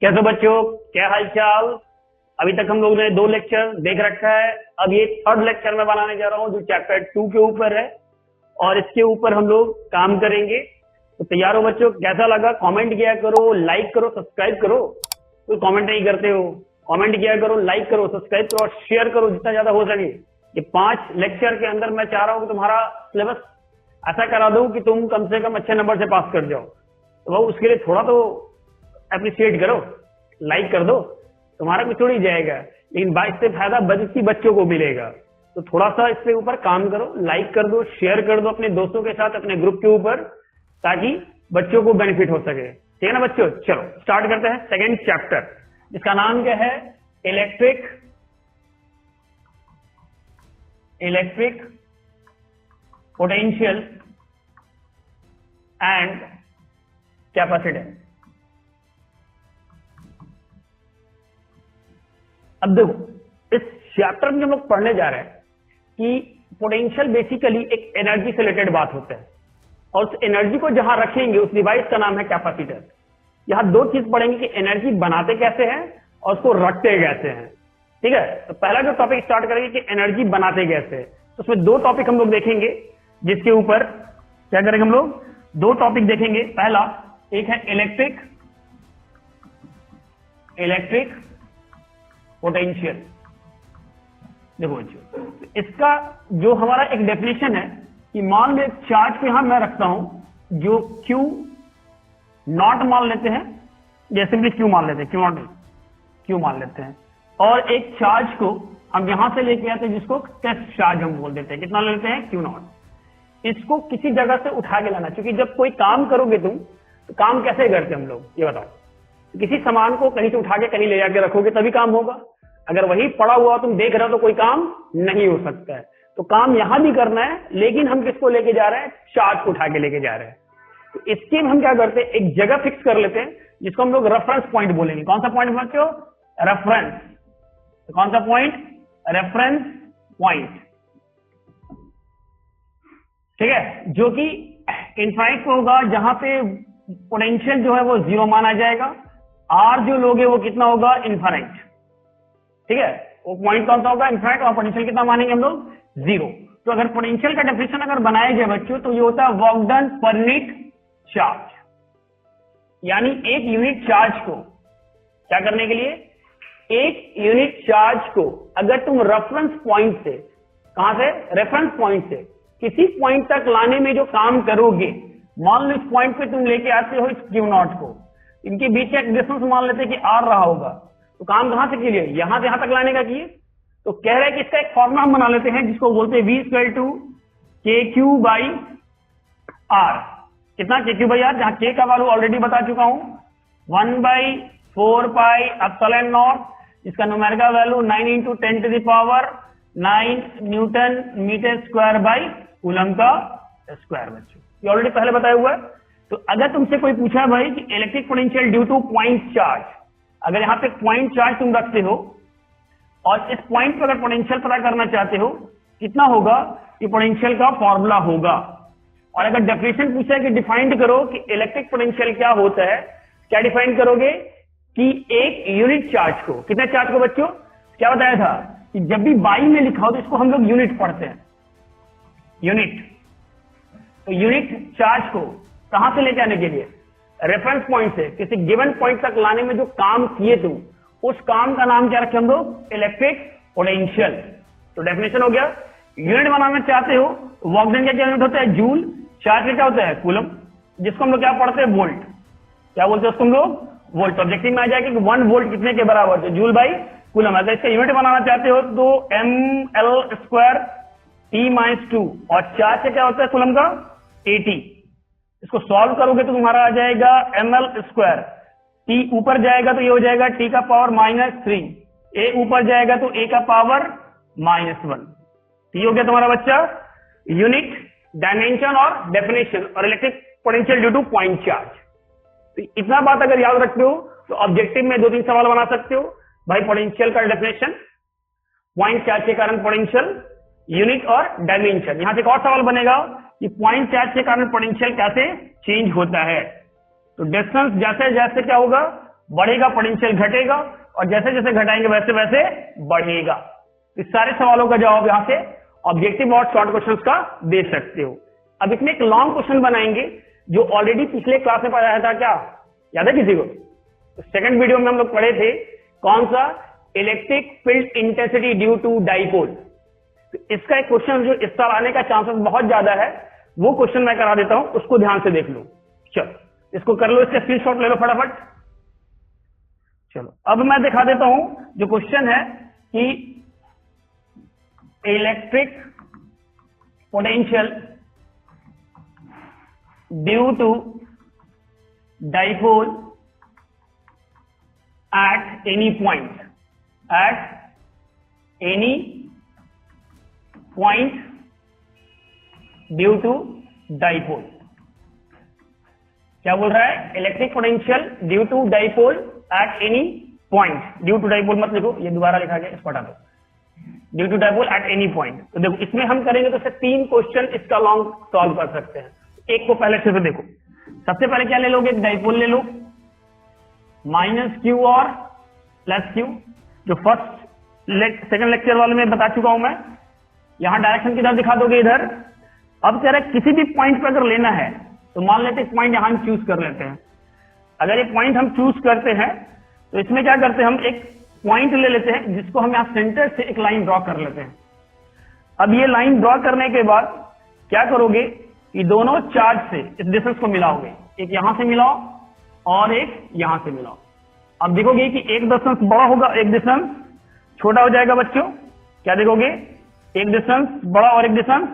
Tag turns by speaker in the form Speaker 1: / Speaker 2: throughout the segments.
Speaker 1: कैसे बच्चों, क्या हाल चाल। अभी तक हम लोग ने 2 लेक्चर देख रखा है। अब ये 3rd लेक्चर में बनाने जा रहा हूँ जो चैप्टर 2 के ऊपर है और इसके ऊपर हम लोग काम करेंगे। तो तैयार हो बच्चों? कैसा लगा कमेंट किया करो, लाइक करो, सब्सक्राइब करो। कोई कमेंट नहीं करते हो, कमेंट किया करो, लाइक करो, सब्सक्राइब करो और शेयर करो जितना ज्यादा हो सके। ये 5 लेक्चर के अंदर मैं चाह रहा हूँ कि तुम्हारा सिलेबस ऐसा करा दूं कि तुम कम से कम अच्छे नंबर से पास कर जाओ। तो वो उसके लिए थोड़ा तो अप्रिशिएट करो, लाइक कर दो। तुम्हारा कुछ थोड़ी जाएगा, लेकिन इससे फायदा बच्ची बच्चों को मिलेगा। तो थोड़ा सा इसके ऊपर काम करो, लाइक कर दो, शेयर कर दो अपने दोस्तों के साथ, अपने ग्रुप के ऊपर, ताकि बच्चों को बेनिफिट हो सके। ठीक है ना बच्चों? चलो स्टार्ट करते हैं 2nd चैप्टर, जिसका नाम क्या है? Electric potential and capacitance. अब देखो, इस चैप्टर में हम लोग पढ़ने जा रहे हैं कि पोटेंशियल बेसिकली एक एनर्जी से रिलेटेड बात होता है और उस एनर्जी को जहां रखेंगे उस डिवाइस का नाम है कैपेसिटर। यहां 2 चीज पढ़ेंगे कि एनर्जी बनाते कैसे हैं और उसको रखते कैसे हैं। ठीक है? तो पहला जो टॉपिक स्टार्ट करेंगे कि एनर्जी बनाते कैसे है, तो उसमें 2 टॉपिक हम लोग देखेंगे, जिसके ऊपर क्या करेंगे हम लोग? 2 टॉपिक देखेंगे। पहला एक है इलेक्ट्रिक पोटेंशियल। देखो बच्चों, इसका जो हमारा एक डेफिनेशन है कि मान लो एक चार्ज को यहां मैं रखता हूं जो Q नॉट मान लेते हैं, जैसे भी Q मान लेते हैं, Q मान लेते हैं, और एक चार्ज को हम यहां से लेके आते हैं जिसको टेस्ट चार्ज हम बोल देते हैं। कितना लेते हैं? Q not. इसको किसी जगह से उठा के लाना, क्योंकि जब कोई काम करोगे तुम तो काम कैसे करते हम लोग ये बताओ? किसी सामान को कहीं से उठा के कहीं ले जाके रखोगे तभी काम होगा। अगर वही पड़ा हुआ तुम देख रहे हो तो कोई काम नहीं हो सकता है। तो काम यहां भी करना है, लेकिन हम किसको लेके जा रहे हैं? चार्ज को उठा के लेके जा रहे हैं। तो इसके हम क्या करते हैं, एक जगह फिक्स कर लेते हैं जिसको हम लोग रेफरेंस पॉइंट बोलेंगे। कौन सा पॉइंट बोलते हो? रेफरेंस। तो कौन सा पॉइंट? Reference point. ठीक है? जो कि इनफाइनाइट को होगा, जहां पे पोटेंशियल जो है वो 0 माना जाएगा। आर जो लोगे वो कितना होगा? इनफाइनाइट। ठीक है? वो पॉइंट कौन सा होगा? इनफाइनाइट। और पोटेंशियल कितना मानेंगे हम लोग? 0। तो अगर पोटेंशियल का डेफिनेशन अगर बनाया जाए बच्चों, तो ये होता है work done per unit charge. यानी एक यूनिट चार्ज को क्या करने के लिए? एक यूनिट चार्ज को अगर तुम रेफरेंस पॉइंट से, कहां से? रेफरेंस पॉइंट से किसी पॉइंट तक लाने में जो काम करोगे, मान लो इस पॉइंट पे तुम लेके आते हो इस Q नॉट को, इनके बीच का डिस्टेंस मान लेते हैं कि R रहा होगा, तो काम कहां से किए? यहां से यहां तक लाने का किए। तो कह रहे हैं कि इसका एक फॉर्मूला हम बना लेते हैं जिसको बोलते हैं V KQ/R। कितना? KQ/R, जहां K का वैल्यू ऑलरेडी बता चुका हूं, 1/4πε0, इसका numerical value 9 × 10⁻⁹ newton metre square by coulomb का स्क्वायर। बच्चों ये ऑलरेडी पहले बताया हुआ है। तो अगर तुमसे कोई पूछा भाई कि electric potential due to point charge, अगर यहां पे पॉइंट चार्ज तुम रखते हो और इस पॉइंट पर अगर पोटेंशियल पता करना चाहते हो कितना होगा, ये पोटेंशियल का फॉर्मूला होगा। और अगर डेफिनेशन पूछा है कि डिफाइंड करो कि इलेक्ट्रिक पोटेंशियल क्या होता है, क्या डिफाइन करोगे? कि एक यूनिट चार्ज को, कितने चार्ज को बच्चों? क्या बताया था कि जब भी बाई में लिखा हो तो इसको हम लोग यूनिट पढ़ते हैं, यूनिट। तो यूनिट चार्ज को कहां से लेके आने के लिए? रेफरेंस पॉइंट से किसी गिवन पॉइंट तक लाने में जो काम किए तुम, उस काम का नाम क्या रखे हम लोग? Electric potential. तो डेफिनेशन हो गया। यूनिट बनाना चाहते हो, वर्क डन का क्या यूनिट होता है? जूल। चार्ज का क्या होता है? कूलम, जिसको हम लोग क्या पढ़ते हैं? वोल्ट। क्या बोलते हैं उसको हम लोग? वोल्ट। ऑब्जेक्टिव में आ जाएगा कि 1 वोल्ट कितने के बराबर? तो जूल बाई कूलम। अगर इसका यूनिट बनाना चाहते हो तो ml² T-2, और चार्ज का क्या होता है कूलम का? 80। इसको सॉल्व करोगे तो तुम्हारा आ जाएगा ml²। T ऊपर जाएगा तो ये हो जाएगा T का पावर -3, A ऊपर जाएगा तो A का पावर -1। ये हो गया तुम्हारा बच्चा यूनिट, डायमेंशन और डेफिनेशन और electric potential due to point charge. तो इतना बात अगर याद रखते हो तो ऑब्जेक्टिव में 2-3 सवाल बना सकते हो भाई। पोटेंशियल का डेफिनेशन, पॉइंट चार्ज के कारण पोटेंशियल, यूनिट और डायमेंशन। यहां से एक और सवाल बनेगा कि पॉइंट चार्ज के कारण पोटेंशियल कैसे चेंज होता है। तो डिस्टेंस जैसे जैसे क्या होगा बढ़ेगा, पोटेंशियल घटेगा, और जैसे जैसे घटाएंगे वैसे वैसे बढ़ेगा। इस सारे सवालों का जवाब यहां से ऑब्जेक्टिव और शॉर्ट क्वेश्चंस का दे सकते हो। अब इसमें एक लॉन्ग क्वेश्चन बनाएंगे जो ऑलरेडी पिछले क्लास में पढ़ाया था, क्या याद है किसी को? सेकंड वीडियो में हम लोग पढ़े थे, कौन सा? Electric field intensity due to dipole. तो इसका एक क्वेश्चन जो इस साल आने का चांसेस बहुत ज्यादा है, वो क्वेश्चन मैं करा देता हूं, उसको ध्यान से देख लो। चलो इसको कर लो, इसके स्क्रीनशॉट ले लो फटाफट। चलो अब मैं दिखा देता हूं जो क्वेश्चन है कि electric potential due to dipole at any point, due to dipole. क्या बोल रहा है? Electric potential due to dipole at any point. Due to dipole मत लिखो, ये दोबारा लिखा गया, इसको हटा दो। Due to dipole at any point. तो देखो इसमें हम करेंगे तो सिर्फ 3 क्वेश्चन इसका लॉन्ग सॉल्व कर सकते हैं। एक को पहले से देखो, सबसे पहले क्या ले लोगे? डाइपोल ले लो, माइनस क्यू और प्लस क्यू, जो सेकंड लेक्चर वाले में बता चुका हूं मैं। यहां डायरेक्शन किधर दिखा दोगे? इधर। अब कह रहे किसी भी पॉइंट पर अगर लेना है तो मान लेते हैं पॉइंट यहां हम चूज कर लेते हैं। अगर ये पॉइंट हम चूज करते हैं तो इसमें क्या करते हैं, हम एक पॉइंट ले लेते हैं जिसको हम यहां सेंटर से एक लाइन ड्रॉ कर लेते हैं। अब ये लाइन ड्रॉ करने के बाद क्या करोगे? ये दोनों चार्ज से इस डिस्टेंस को मिलाओगे, एक यहां से मिलाओ और एक यहां से मिलाओ। अब देखोगे कि एक डिस्टेंस बड़ा होगा, एक डिस्टेंस छोटा हो जाएगा बच्चों। क्या देखोगे? एक डिस्टेंस बड़ा और एक डिस्टेंस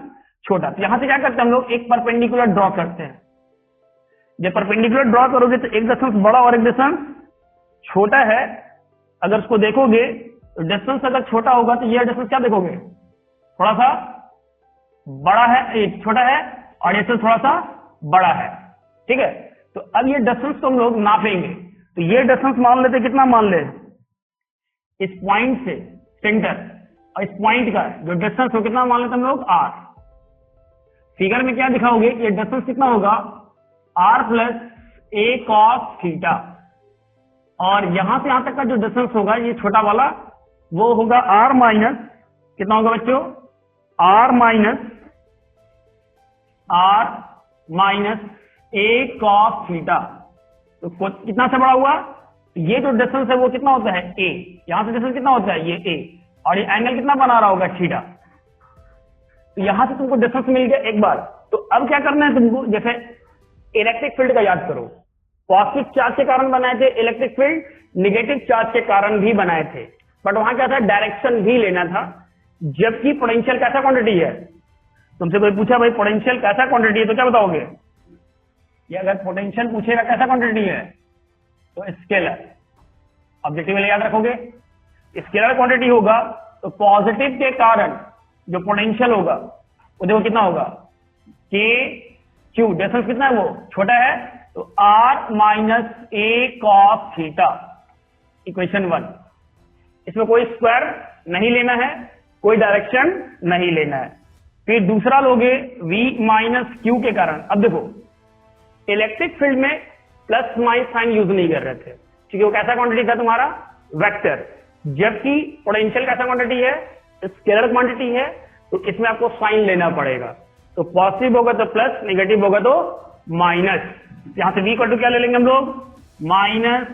Speaker 1: छोटा। तो यहां से क्या करते हैं हम लोग? एक परपेंडिकुलर ड्रॉ करते हैं। जब परपेंडिकुलर ड्रॉ करोगे तो एक डिस्टेंस बड़ा और एक डिस्टेंस छोटा है। अगर उसको देखोगे तो डिस्टेंस अगर छोटा होगा तो ये डिस्टेंस क्या देखोगे? थोड़ा सा बड़ा है, छोटा है, और ये थोड़ा सा बड़ा है। ठीक है, तो अब ये डिस्टेंस तो हम लोग नापेंगे। तो ये डिस्टेंस मान लेते, कितना मान ले? इस पॉइंट से सेंटर और इस पॉइंट का जो डिस्टेंस हो कितना मान लेते हम लोग? r। फिगर में क्या दिखाओगे? ये डिस्टेंस कितना होगा? r plus a cos theta. और यहां से यहां तक का जो डिस्टेंस होगा, ये छोटा वाला, वो होगा r माइनस, कितना होगा बच्चों? r minus a cos theta. तो कितना से बड़ा हुआ? ये जो डिस्टेंस है वो कितना होता है? a। यहां से डिस्टेंस कितना होता है? ये a। और ये एंगल कितना बना रहा होगा? थीटा। तो यहां से तुमको डिस्टेंस मिल गया एक बार। तो अब क्या करना है तुमको? जैसे इलेक्ट्रिक फील्ड का याद करो, पॉजिटिव चार्ज के कारण बनाए थे इलेक्ट्रिक फील्ड, निगेटिव चार्ज के कारण भी बनाए थे, बट वहां क्या था? डायरेक्शन भी लेना था। जबकि पोटेंशियल कैसा क्वांटिटी है? तुमसे कोई पूछा भाई पोटेंशियल कैसा क्वांटिटी है, तो क्या बताओगे? ये अगर पोटेंशियल पूछेगा कैसा क्वांटिटी है, तो स्केलर। ऑब्जेक्टिव में याद रखोगे, स्केलर क्वांटिटी होगा तो पॉजिटिव के कारण जो पोटेंशियल होगा वो देखो कितना होगा? के क्यू। डिस्टेंस कितना है? वो छोटा है, तो r minus a cos theta. Equation 1। इसमें कोई स्क्वायर नहीं लेना है, कोई डायरेक्शन नहीं लेना है। फिर दूसरा लोगे v माइनस क्यू के कारण। अब देखो इलेक्ट्रिक फील्ड में प्लस माइनस साइन यूज नहीं कर रहे थे क्योंकि वो कैसा क्वांटिटी था तुम्हारा? वेक्टर। जबकि पोटेंशियल कैसा क्वांटिटी है? स्केलर क्वांटिटी है, तो इसमें आपको साइन लेना पड़ेगा। तो पॉजिटिव होगा तो प्लस, नेगेटिव होगा तो माइनस। यहां से v इक्वल टू क्या ले लेंगे हम लोग? माइनस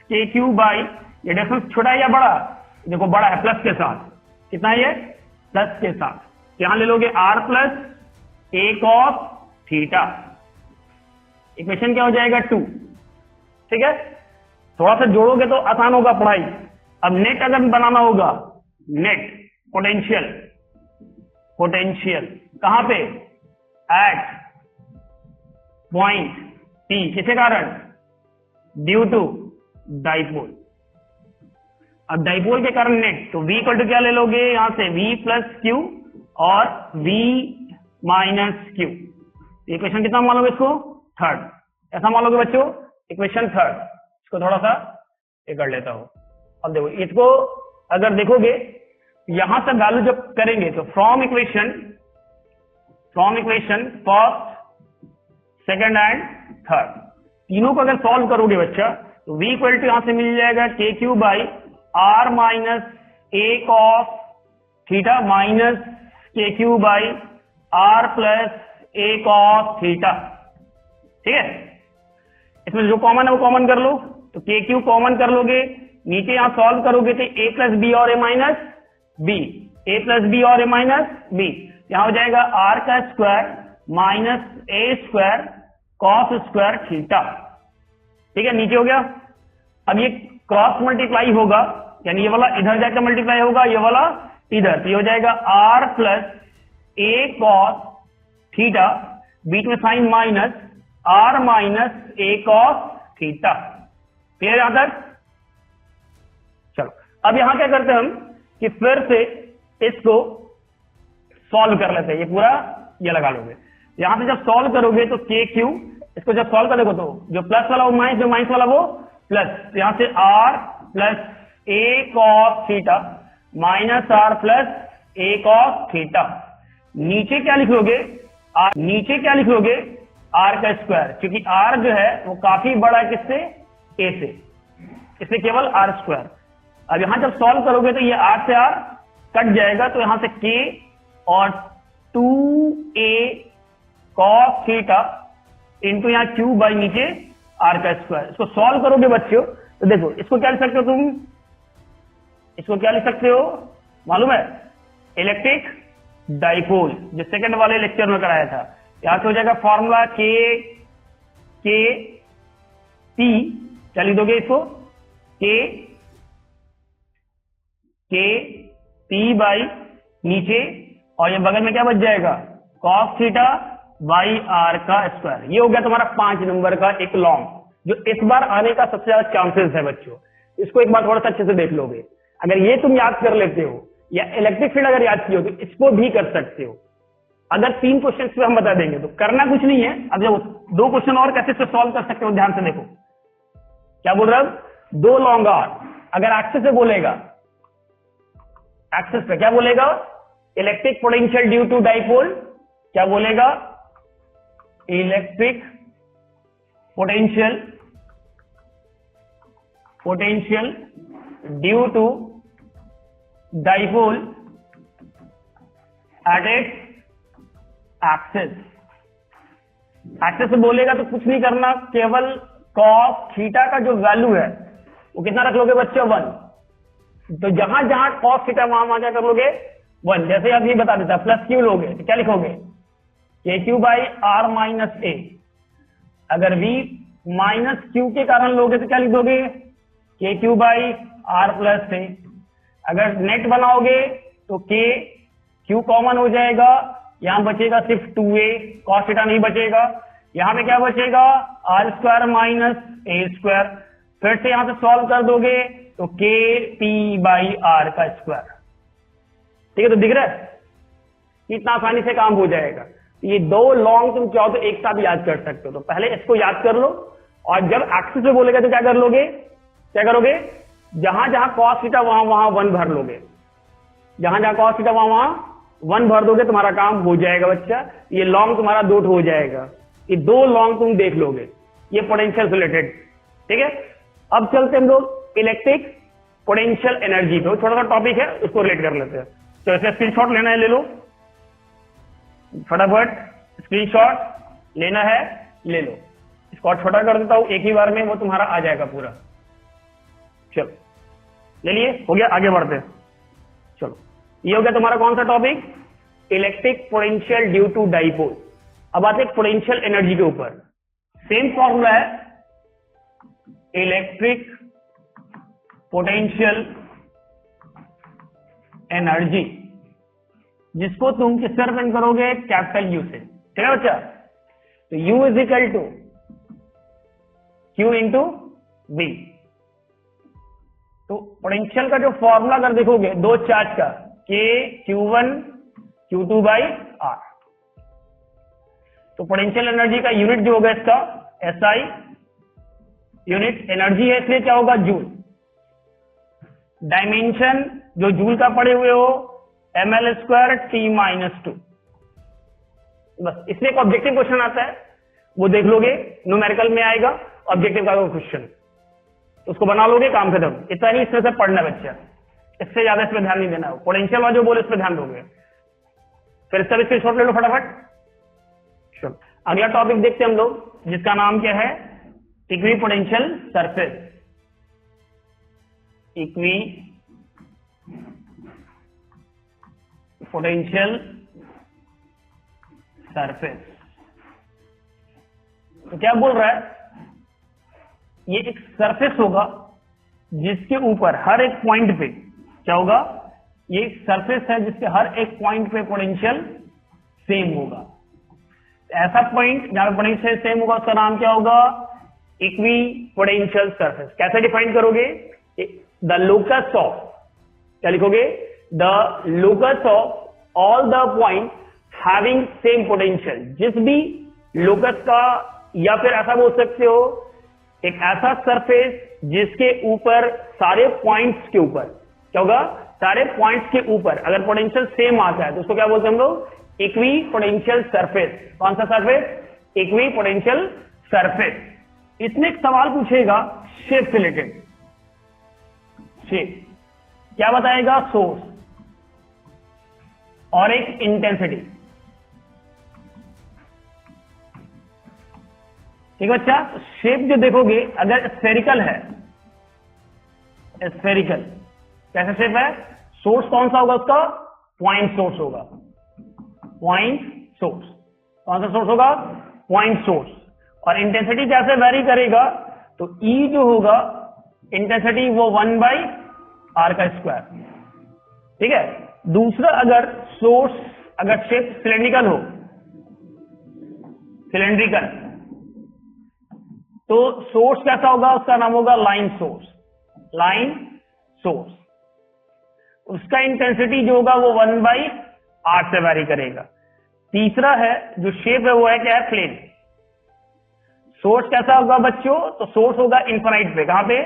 Speaker 1: के क्यू बाई, ये डिस्टेंस छोटा है या बड़ा? देखो बड़ा है, प्लस के साथ। कितना है ये? प्लस के साथ। यहां ले लोगे r plus a cos theta. Equation क्या हो जाएगा? 2। ठीक है, थोड़ा सा जोड़ोगे तो आसान होगा पढ़ाई। अब नेट अगर बनाना होगा, नेट पोटेंशियल कहां पे? At point P। किसके कारण? Due to dipole. अब डाइपोल के कारण नेट, तो v इक्वल टू क्या ले लोगे? यहां से v प्लस क्यू और v माइनस क्यू। इक्वेशन कितना मान लोगे इसको? 3rd। ऐसा मान लोगे बच्चों? Equation 3rd। इसको थोड़ा सा ये कर लेता हूं। अब देखो इसको अगर देखोगे यहां से वैल्यू जब करेंगे तो from equation first, second and third, तीनों को अगर सॉल्व करोगे बच्चा तो v इक्वल टू यहां से मिल जाएगा K Q by R minus A cos theta minus K Q by R plus A cos theta. ठीक है, इसमें जो कॉमन है वो कॉमन कर लो, तो के क्यू कॉमन कर लोगे, नीचे यहां सॉल्व करोगे तो ए प्लस बी और ए माइनस बी, ए प्लस बी और ए माइनस बी, यहां हो जाएगा आर का square minus a square cos square theta. ठीक है, नीचे हो गया। अब ये क्रॉस मल्टीप्लाई होगा, यानी ये वाला इधर जाकर मल्टीप्लाई होगा, ये वाला इधर, तो ये हो जाएगा आर प्लस ए कॉस थीटा, बीच में sign minus R minus A cos theta. Clear यहां तक? चलो अब यहां क्या करते हैं हम कि फिर से इसको सॉल्व कर लेते हैं। ये पूरा ये लगा लोगे, यहां से जब सॉल्व करोगे तो के क्यू, इसको जब सॉल्व कर देखो तो जो प्लस वाला वो माइनस, जो माइनस वाला वो प्लस, तो यहां से आर प्लस ए cos theta minus R plus ए कॉस थीटा। नीचे क्या लिख लोगे? नीचे क्या लिख लोगे? आर का स्क्वायर, क्योंकि आर जो है वो काफी बड़ा है किससे? ए से, इससे केवल आर स्क्वायर। अब यहां जब सॉल्व करोगे तो ये आर से आर कट जाएगा, तो यहां से के और 2a cos थीटा इंटू यहां क्यू बाई नीचे आर का स्क्वायर। इसको सॉल्व करोगे बच्चों तो देखो इसको क्या लिख सकते हो तुम? इसको क्या लिख सकते हो मालूम है? इलेक्ट्रिक डाइपोल, जो सेकंड वाले लेक्चर में कराया था। यहां से हो जाएगा फॉर्मूला के पी, क्या लिख दोगे इसको? के पी बाई नीचे, और ये बगल में क्या बच जाएगा? कॉस थीटा बाई आर का स्क्वायर। ये हो गया तुम्हारा 5 नंबर का एक लॉन्ग, जो इस बार आने का सबसे ज्यादा चांसेस है बच्चों। इसको एक बार थोड़ा सा अच्छे से देख लोगे, अगर ये तुम याद कर लेते हो या इलेक्ट्रिक फील्ड अगर याद किए हो तो इसको भी कर सकते हो। अगर 3 क्वेश्चन पे हम बता देंगे तो करना कुछ नहीं है। अब जब 2 क्वेश्चन और कैसे सॉल्व कर सकते हो ध्यान से देखो। क्या बोल रहा हूं? 2 लॉन्ग आर, अगर एक्सेस से बोलेगा, एक्सेस पे क्या बोलेगा? Electric potential due to dipole, क्या बोलेगा? Electric potential due to dipole at its axis. Axis से बोलेगा तो कुछ नहीं करना, केवल कॉस थीटा का जो वैल्यू है वो कितना रख लोगे बच्चों? 1। तो जहां जहां कॉस थीटा वहां क्या कर लोगे? 1। जैसे अब ये बता देता, प्लस क्यू लोगे तो क्या लिखोगे? के क्यू बाई आर माइनस ए। अगर v माइनस क्यू के कारण लोगे तो क्या लिख दोगे? के क्यू बाई आर प्लस ए। अगर नेट बनाओगे तो के क्यू कॉमन हो जाएगा, यहां बचेगा सिर्फ 2a, कॉस थीटा नहीं बचेगा। यहां पे क्या बचेगा? R square minus a square. फिर से यहां से सॉल्व कर दोगे तो के पी बाई आर का स्क्वायर। ठीक है, तो दिख रहा है इतना आसानी से काम हो जाएगा। ये 2 लॉन्ग तुम चाहो तो एक साथ याद कर सकते हो। तो पहले इसको याद कर लो, और जब एक्सिस में बोलेगा तो क्या कर लोगे? क्या करोगे? जहां जहां कॉस थीटा वहां 1 भर लोगे, जहां जहां कॉस थीटा वहां 1 भर दोगे, तुम्हारा काम हो जाएगा बच्चा। ये लॉन्ग तुम्हारा 2 हो जाएगा। ये 2 लॉन्ग तुम देख लोगे, ये पोटेंशियल रिलेटेड। ठीक है, अब चलते हम लोग इलेक्ट्रिक पोटेंशियल एनर्जी पे। छोटा सा टॉपिक है, उसको रिलेट कर लेते हैं। तो ऐसे स्क्रीनशॉट लेना है, ले लो फटाफट। स्क्रीनशॉट लेना है, ले लो। इसको और छोटा कर देता हूं एक ही बार में, वो तुम्हारा आ जाएगा पूरा। चलो ले लिए, हो गया, आगे बढ़ते हैं। चलो, ये हो गया तुम्हारा कौन सा topic? Electric potential due to dipole. अब आते हैं पोटेंशियल एनर्जी के ऊपर। सेम फॉर्मूला है, इलेक्ट्रिक पोटेंशियल एनर्जी, जिसको तुम किससे रिप्रेजेंट करोगे? कैपिटल यू से। ठीक है बच्चा? तो U is equal to Q into B. तो पोटेंशियल का जो फॉर्मूला अगर देखोगे 2 चार्ज का, K Q1 Q2 by R। तो पोटेंशियल एनर्जी का यूनिट जो होगा इसका SI, यूनिट एनर्जी है इसलिए क्या होगा? जूल। डायमेंशन जो जूल का पड़े हुए हो ml स्क्वायर T-2। बस, इसलिए एक ऑब्जेक्टिव क्वेश्चन आता है, वो देख लोगे, न्यूमेरिकल में आएगा ऑब्जेक्टिव का क्वेश्चन। उसको बना लोगे, काम खत्म। इतना ही इसमें से पढ़ना है बच्चा, इससे ज्यादा इस पर ध्यान नहीं देना। पोटेंशियल वाला जो बोले इस पर ध्यान दोगे। फिर सब इसके शॉर्ट ले लो फटाफट। चलो अगला टॉपिक देखते हैं हम लोग, जिसका नाम क्या है, equi potential surface. Equi potential surface. तो क्या बोल रहा है, ये एक सरफेस होगा जिसके ऊपर हर एक पॉइंट पे क्या होगा, ये एक सरफेस है जिसके हर एक पॉइंट पे पोटेंशियल सेम होगा। ऐसा पॉइंट जहां पे पोटेंशियल सेम होगा उसका नाम क्या होगा, इक्वी पोटेंशियल सरफेस। कैसे डिफाइन करोगे, द लोकस ऑफ, क्या लिखोगे, the locus of all the point having same potential. जिस भी लोकस का, या फिर ऐसा बोल सकते हो एक ऐसा सरफेस जिसके ऊपर सारे पॉइंट्स के ऊपर क्या होगा, सारे पॉइंट्स के ऊपर अगर पोटेंशियल सेम आता है तो उसको क्या बोलते हैं हम लोग, इक्वी पोटेंशियल सरफेस। कौन सा सरफेस, इक्वी पोटेंशियल सरफेस। इसमें एक सवाल पूछेगा शेप से रिलेटेड। शेप क्या बताएगा, सोर्स और एक इंटेंसिटी। ठीक है बच्चा, शेप जो देखोगे अगर स्फेरिकल है, स्फेरिकल कैसा शेप है, सोर्स कौन सा होगा उसका, पॉइंट सोर्स होगा। पॉइंट सोर्स, कौन सा सोर्स होगा, पॉइंट सोर्स। और इंटेंसिटी कैसे वेरी करेगा, तो ई जो होगा इंटेंसिटी वो 1/r का स्क्वायर। ठीक है। दूसरा अगर सोर्स, अगर शेप सिलेंड्रिकल हो, सिलेंड्रिकल, तो सोर्स कैसा होगा, उसका नाम होगा लाइन सोर्स। लाइन सोर्स, उसका इंटेंसिटी जो होगा वो 1/r से वेरी करेगा। तीसरा है जो शेप है वो है क्या है, प्लेन। सोर्स कैसा होगा बच्चों, तो सोर्स होगा इनफाइनाइट पे, कहां पे,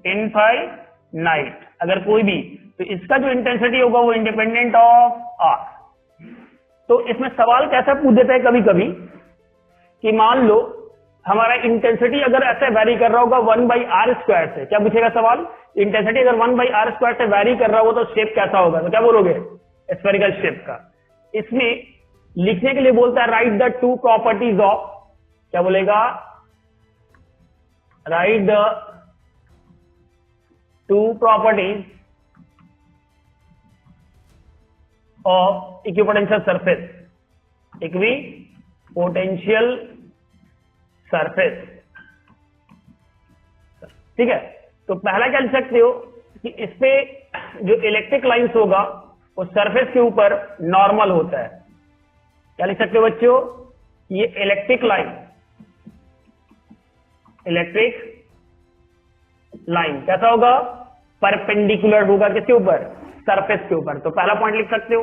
Speaker 1: इनफाइनाइट अगर कोई भी, तो इसका जो इंटेंसिटी होगा वो इंडिपेंडेंट ऑफ आर। तो इसमें सवाल कैसा पूछ देता है कभी कभी कि मान लो हमारा इंटेंसिटी अगर ऐसे वेरी कर रहा होगा 1/r स्क्वायर से, क्या पूछेगा सवाल, इंटेंसिटी अगर 1/r स्क्वायर से वेरी कर रहा हो तो शेप कैसा होगा, तो क्या बोलोगे, स्फेरिकल शेप का। इसमें लिखने के लिए बोलता है right the two properties of, क्या बोलेगा, right the two properties of equipotential surface, equipotential surface. ठीक है। तो पहला क्या लिख सकते हो कि इस पे जो इलेक्ट्रिक लाइंस होगा वो सरफेस के ऊपर नॉर्मल होता है। क्या लिख सकते हो बच्चों, ये इलेक्ट्रिक लाइन, इलेक्ट्रिक लाइन कैसा होगा, परपेंडिकुलर होगा किसके ऊपर, सरफेस के ऊपर। तो पहला पॉइंट लिख सकते हो।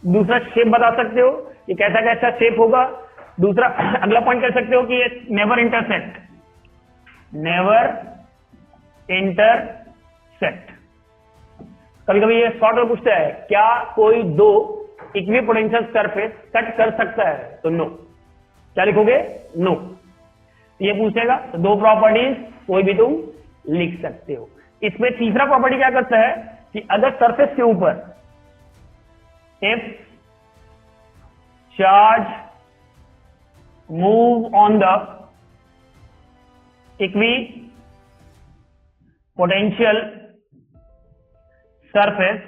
Speaker 1: दूसरा शेप बता सकते हो कि कैसा कैसा शेप होगा। दूसरा अगला पॉइंट कह सकते हो कि ये नेवर इंटरसेक्ट, नेवर इंटरसेक्ट। कभी कभी ये शॉर्ट में पूछता है क्या कोई दो इक्विपोटेंशियल सरफेस कट कर सकता है, तो नो। क्या लिखोगे, नो। ये पूछेगा तो दो प्रॉपर्टीज कोई भी तुम लिख सकते हो। इसमें तीसरा प्रॉपर्टी क्या करता है कि अगर सरफेस के ऊपर if charge move on the equipotential surface,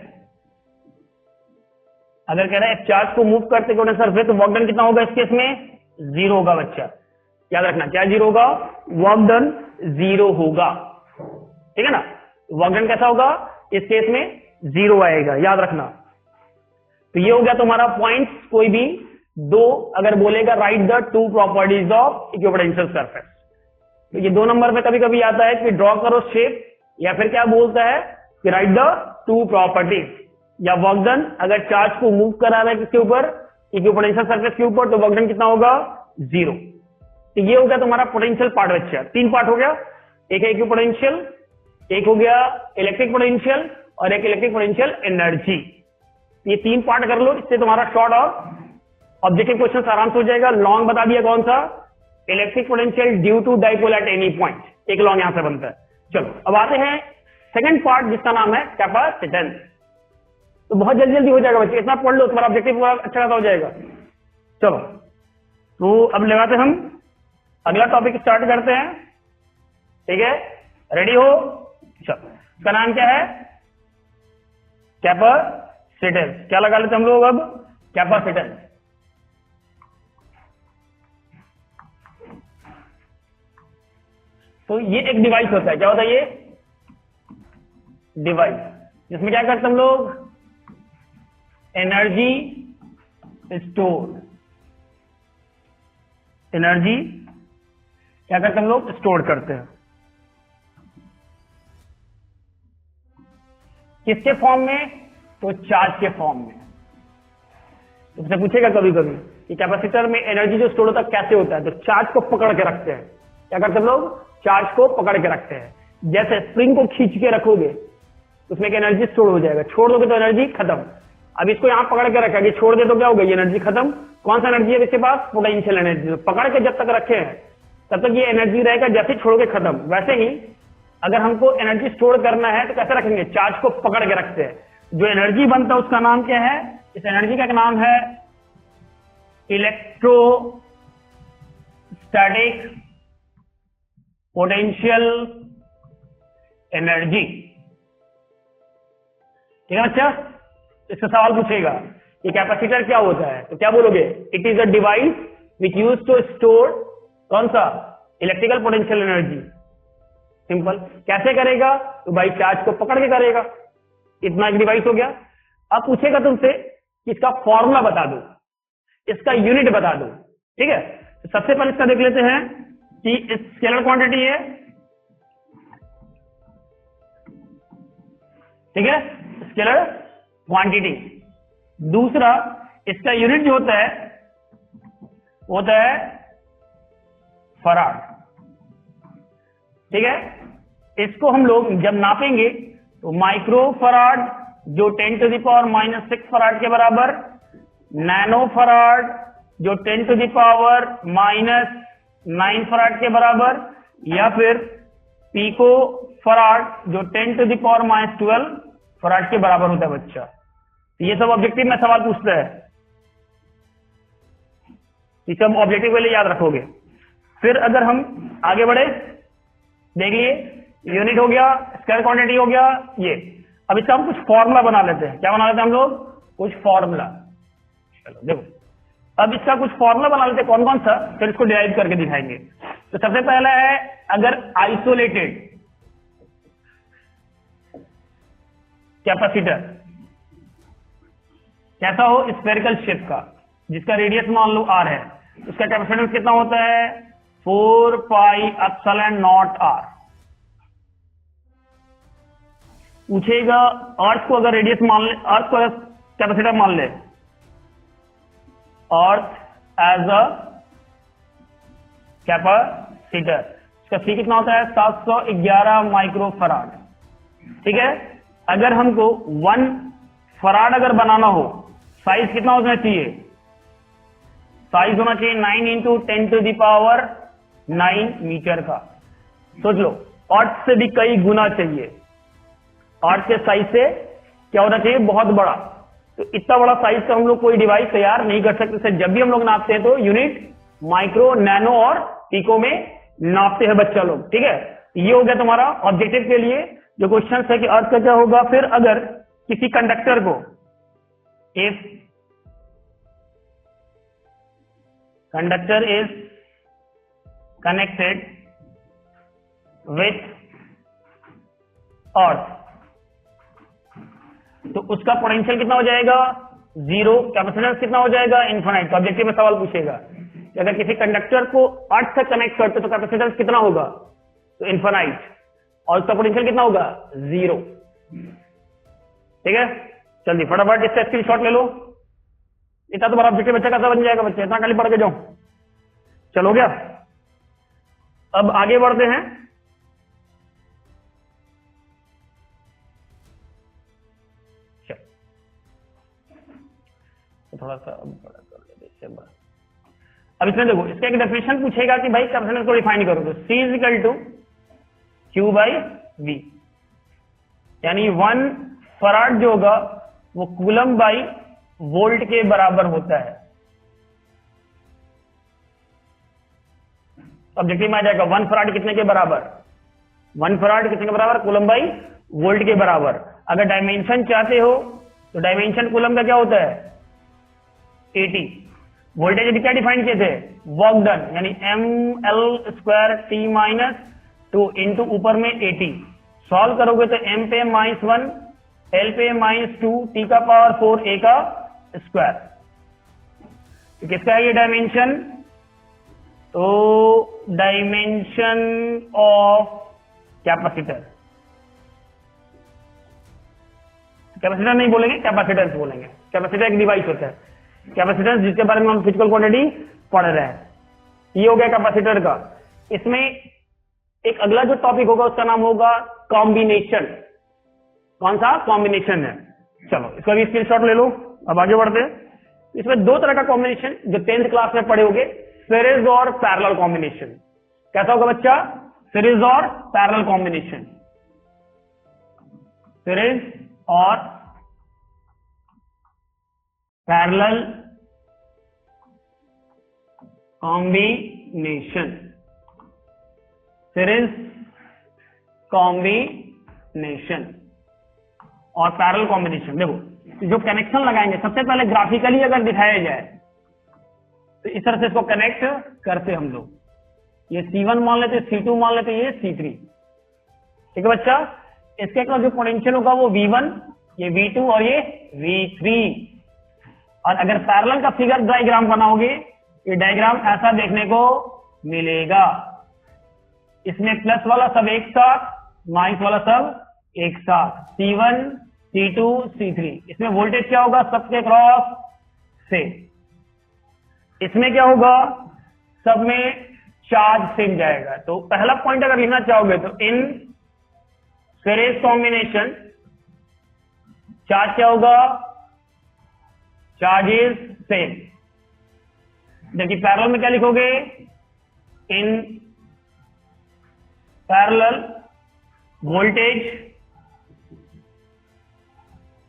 Speaker 1: अगर कह रहा है चार्ज को मूव करते हुए सरफेस, तो वर्क डन कितना होगा इस केस में, 0 होगा बच्चा। याद रखना क्या 0 होगा, वर्क डन 0 होगा। ठीक है ना, वर्क डन कैसा होगा, इस केस में 0 आएगा, याद रखना। तो ये हो गया तुम्हारा पॉइंट्स, कोई भी दो अगर बोलेगा right the two properties of equipotential surface. तो ये 2 नंबर पे कभी कभी आता है कि ड्रॉ करो शेप, या फिर क्या बोलता है कि राइट द टू प्रॉपर्टीज, या वर्क डन अगर चार्ज को मूव करा रहा है किसके ऊपर, इक्विपोटेंशियल सरफेस के ऊपर, तो वर्क डन कितना होगा, 0। तो ये हो गया तुम्हारा पोटेंशियल पार्ट बच्चा। 3 पार्ट हो गया, एक है इक्विपोटेंशियल, एक हो गया इलेक्ट्रिक पोटेंशियल, और एक इलेक्ट्रिक पोटेंशियल एनर्जी। ये 3 पार्ट कर लो, इससे तुम्हारा शॉर्ट और ऑब्जेक्टिव क्वेश्चन आराम से हो जाएगा। लॉन्ग बता दिया कौन सा, electric potential due to dipole at any point, एक लॉन्ग यहां से बनता है। चलो अब आते हैं सेकंड पार्ट जिसका नाम है कैपेसिटेंस। तो बहुत जल्दी जल्दी हो जाएगा बच्चे, इतना पढ़ लो तुम्हारा ऑब्जेक्टिव पूरा अच्छा खासा हो जाएगा। चलो तो अब लगाते हम अगला टॉपिक स्टार्ट करते हैं, ठीक है, रेडी हो? चलो इसका नाम क्या है? कैपेसिटेंस। क्या लगा लेते हम लोग अब? कैपेसिटेंस। तो ये एक डिवाइस होता है, क्या होता है ये? डिवाइस, जिसमें क्या करते हम लोग? एनर्जी स्टोर, एनर्जी क्या करते हम लोग? स्टोर करते हैं। किसके फॉर्म में? तो चार्ज के फॉर्म में। तुमसे पूछेगा कभी कभी कि कैपेसिटर में एनर्जी जो स्टोर होता है कैसे होता है, तो चार्ज को पकड़ के रखते हैं। क्या करते हम लोग? चार्ज को पकड़ के रखते हैं। जैसे स्प्रिंग को खींच के रखोगे उसमें एक एनर्जी स्टोर हो जाएगा, छोड़ दोगे तो एनर्जी खत्म। अब इसको यहां पकड़ के रखा, छोड़ दे तो क्या होगा? ये एनर्जी खत्म। कौन सा एनर्जी है इसके पास? Potential energy. पकड़ के जब तक रखे हैं तब तक ये एनर्जी रहेगा, जैसे छोड़ोगे खत्म। वैसे ही अगर हमको एनर्जी स्टोर करना है तो कैसे रखेंगे? चार्ज को पकड़ के रखते हैं। जो एनर्जी बनता है उसका नाम क्या है? इस एनर्जी का नाम है इलेक्ट्रोस्टैटिक पोटेंशियल एनर्जी। ठीक है बच्चा? इसका सवाल पूछेगा कि कैपेसिटर क्या होता है, तो क्या बोलोगे? It is a device which use to store कौन सा? Electrical potential energy. सिंपल। कैसे करेगा? तो भाई चार्ज को पकड़ के करेगा। इतना एक डिवाइस हो गया। अब पूछेगा तुमसे कि इसका फॉर्मूला बता दो, इसका यूनिट बता दो। ठीक है, तो सबसे पहले इसका देख लेते हैं कि स्केलर क्वांटिटी है, ठीक है, स्केलर क्वांटिटी। दूसरा इसका यूनिट जो होता है फराड। ठीक है, इसको हम लोग जब नापेंगे तो माइक्रो फराड जो 10⁻⁻⁶ फराड के बराबर, नैनो फराड जो 10⁻⁻⁹ फराड के बराबर, या फिर पीको फराड जो 10⁻⁻12 फराड के बराबर होता है बच्चा। ये सब ऑब्जेक्टिव में सवाल पूछता है, ये सब ऑब्जेक्टिव के लिए याद रखोगे। फिर अगर हम आगे बढ़े, देख लिए यूनिट हो गया, स्केलर क्वांटिटी हो गया ये। अब इसका हम कुछ फॉर्मूला बना लेते हैं। क्या बना लेते हैं हम लोग? कुछ फॉर्मूला। चलो देखो, अब इसका कुछ फॉर्मूला बना लेते हैं। कौन कौन सा? फिर इसको डिराइव करके दिखाएंगे। तो सबसे पहला है, अगर आइसोलेटेड कैपेसिटर कैसा हो? स्फेरिकल शेप का, जिसका रेडियस मान लो r है, उसका कैपेसिटेंस कितना होता है? 4πε0r। पूछेगा अर्थ को अगर रेडियस मान ले, अर्थ को अगर कैपेसिटर मान ले, अर्थ एज अ कैपेसिटर, इसका सी कितना होता है? 711 माइक्रोफराड। ठीक है, अगर हमको 1 फराड अगर बनाना हो, साइज कितना होना चाहिए? साइज होना चाहिए 9 × 10⁹ मीटर का। सोच लो, अर्थ से भी कई गुना चाहिए। अर्थ के साइज से क्या होना चाहिए? बहुत बड़ा। तो इतना बड़ा साइज का हम लोग कोई डिवाइस तैयार नहीं कर सकते। जब भी हम लोग नापते हैं तो यूनिट, माइक्रो, नैनो और पिको में नापते हैं बच्चा लोग। ठीक है, ये हो गया तुम्हारा ऑब्जेक्टिव के लिए जो क्वेश्चन है कि अर्थ का क्या होगा। फिर अगर किसी कंडक्टर को, if conductor is connected with अर्थ, तो उसका पोटेंशियल कितना हो जाएगा? 0। कैपेसिटेंस कितना हो जाएगा? इनफाइनाइट। तो ऑब्जेक्टिव में सवाल पूछेगा कि अगर किसी कंडक्टर को अर्थ से कनेक्ट करते तो कैपेसिटेंस कितना होगा? तो इनफाइनाइट। और उसका पोटेंशियल कितना होगा? 0। ठीक है, जल्दी फटाफट इसका स्क्रीनशॉट ले लो। इतना तुम्हारा ऑब्जेक्टिव बच्चा कैसा बन जाएगा बच्चे? इतना खाली पढ़ के जाओ। चलो गया। अब आगे बढ़ते हैं। थोड़ा सा बड़ा कर लेते इससे बड़ा। अब इसमें देखो, इसका एक डेफिनेशन पूछेगा कि भाई कैपेसिटेंस को डिफाइन करो, तो C = Q/R। V, यानी 1 फराड जो होगा वो कूलम बाई वोल्ट के बराबर होता है। ऑब्जेक्टिव में आ जाएगा 1 फराड कितने के बराबर, 1 फराड कितने के बराबर, कूलम बाई वोल्ट के बराबर। अगर डायमेंशन चाहते हो तो डायमेंशन कूलम का क्या होता है 80। वोल्टेज अभी क्या डिफाइन किए थे, वर्क डन, यानी ml²t-2 इंटू ऊपर में 80। सॉल्व करोगे तो m पे -1 l पे -2 t का पावर 4 a का स्क्वायर। तो किसका है ये डायमेंशन, तो डायमेंशन ऑफ कैपेसिटर, कैपेसिटर नहीं बोलेंगे, कैपेसिटेंस बोलेंगे। कैपेसिटर एक डिवाइस होता है, कैपेसिटेंस जिसके बारे में हम फिजिकल क्वांटिटी पढ़ रहे हैं। ये हो गया कैपेसिटर का। इसमें एक अगला जो टॉपिक होगा उसका नाम होगा कॉम्बिनेशन। कौन सा कॉम्बिनेशन है, चलो इसका भी स्क्रीनशॉट ले लो। अब आगे बढ़ते हैं। इसमें दो तरह का कॉम्बिनेशन जो 10th क्लास में पढ़े होंगे, सीरीज और पैरेलल कॉम्बिनेशन। कैसा होगा बच्चा, सीरीज और पैरेलल कॉम्बिनेशन, सीरीज और पैरेलल कॉम्बिनेशन, सीरीज कॉम्बिनेशन और पैरेलल कॉम्बिनेशन। देखो जो कनेक्शन लगाएंगे सबसे पहले ग्राफिकली अगर दिखाया जाए तो इस तरह से इसको कनेक्ट करते हम लोग। ये C1 मान लेते, C2 मान लेते, ये C3। ठीक है बच्चा। इसके अलावा जो पोटेंशियल होगा वो V1, ये V2 और ये V3। और अगर पैरेलल का फिगर डायग्राम बनाओगे, ये डायग्राम ऐसा देखने को मिलेगा। इसमें प्लस वाला सब एक साथ, माइनस वाला सब एक साथ, C1, C2, C3। इसमें वोल्टेज क्या होगा, सबके क्रॉस से। इसमें क्या होगा, सब में चार्ज सेम जाएगा। तो पहला पॉइंट अगर लिखना चाहोगे तो इन सीरीज कॉम्बिनेशन चार्ज क्या होगा, चार्ज इज सेम। जबकि पैरेलल में क्या लिखोगे, in parallel voltage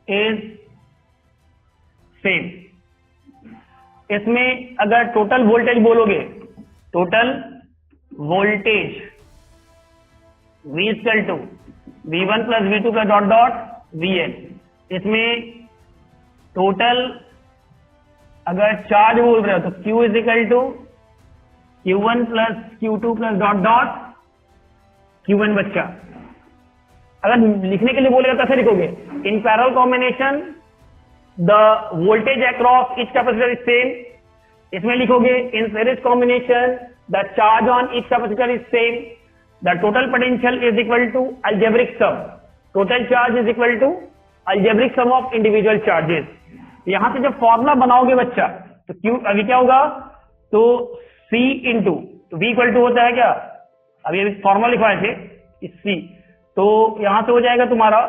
Speaker 1: is same. इसमें अगर टोटल वोल्टेज बोलोगे, total voltage V V1 plus V2 plus dot dot Vn। इसमें टोटल अगर चार्ज बोल रहे हो तो Q is equal to Q1 plus Q2 plus dot dot Q1 बच्चा। अगर लिखने के लिए बोलेगा कैसे लिखोगे, in parallel combination the voltage across each capacitor is same. इसमें लिखोगे in series combination the charge on each capacitor is same, the total potential is equal to algebraic sum, total charge is equal to algebraic sum of individual charges. यहां से जब formula बनाओगे बच्चा तो Q अभी क्या होगा, तो C इंटू तो V इक्वल टू होता है क्या, अभी फॉर्मूला लिखवाए थे C, तो यहां से हो जाएगा तुम्हारा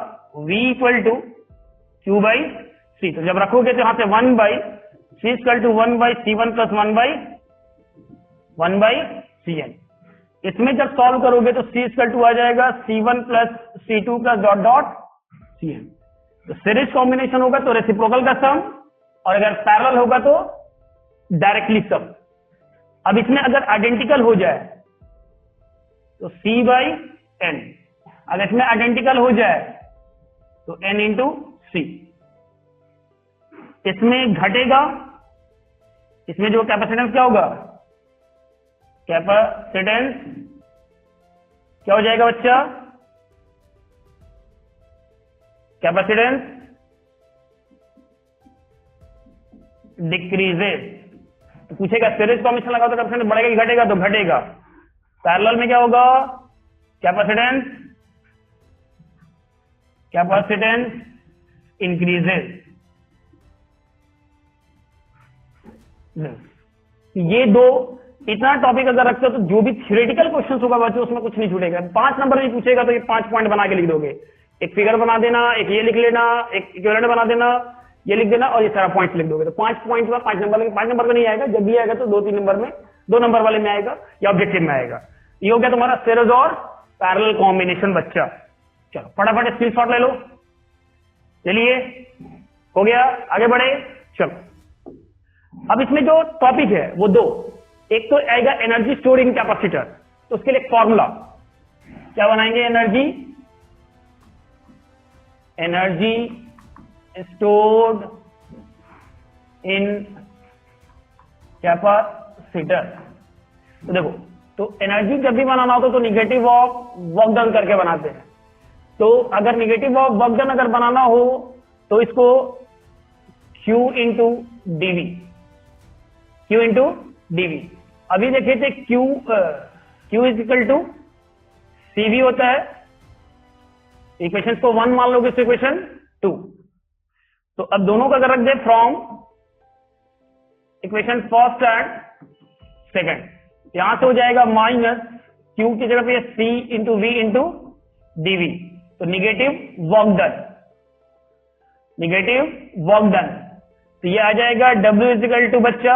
Speaker 1: V equal to Q by C। तो जब रखोगे तो यहां से 1 by C equal to 1 by C1 plus 1 by Cn। इसमें जब सॉल्व करोगे तो C इक्वल टू आ जाएगा C1 plus C2 plus dot dot Cn। तो सीरीज कॉम्बिनेशन होगा तो रेसिप्रोकल का सम, और अगर पैरेलल होगा तो डायरेक्टली सम। अब इसमें अगर आइडेंटिकल हो जाए तो C बाई N, अगर इसमें आइडेंटिकल हो जाए तो N इंटू C। इसमें घटेगा, इसमें जो कैपेसिटेंस क्या होगा, कैपेसिटेंस क्या हो जाएगा बच्चा, कैपेसिटेंस डिक्रीजेस। तो पूछेगा सीरीज कॉम्बिनेशन लगाओ तो कैपेसिटेंस बढ़ेगा कि घटेगा, तो घटेगा। पैरेलल में क्या होगा, कैपेसिटेंस इंक्रीजेस। ये दो इतना टॉपिक अगर रखते हो तो जो भी थ्योरेटिकल क्वेश्चंस होगा बच्चों उसमें कुछ नहीं छूटेगा। 5 नंबर में पूछेगा तो ये 5 पॉइंट बना के लिख दोगे, एक फिगर बना देना, एक ये लिख लेना, एक इक्विवेलेंट बना देना, ये लिख देना और ये सारा पॉइंट लिख दोगे। तो 5 पॉइंट में 5 नंबर में, 5 नंबर में नहीं आएगा, जब भी आएगा तो 2-3 नंबर में, 2 नंबर वाले में आएगा या ऑब्जेक्टिव में आएगा। ये हो गया तुम्हारा सीरीज और पैरेलल कॉम्बिनेशन बच्चा। चलो फटाफट स्क्रीनशॉट ले लो। चलिए हो गया, आगे बढ़े। चलो अब इसमें जो टॉपिक है वो दो, एक तो आएगा एनर्जी स्टोर इन कैपेसिटर, तो उसके लिए फॉर्मूला क्या बनाएंगे, एनर्जी स्टोर्ड इन कैपेसिटर। तो देखो, तो एनर्जी जब भी बनाना होता तो निगेटिव ऑफ वर्क डन करके बनाते हैं। तो अगर निगेटिव ऑफ वर्क डन अगर बनाना हो तो इसको Q into d v, Q into d v. अभी देखे थे Q is equal to CV होता है, इक्वेशन को 1 मान लोगे तो इक्वेशन 2। तो अब दोनों का अगर रख दे from equation first and second, यहां से हो जाएगा माइनस Q की जगह पे C into V into d v, तो निगेटिव वर्क डन। तो ये आ जाएगा W इज इक्वल टू बच्चा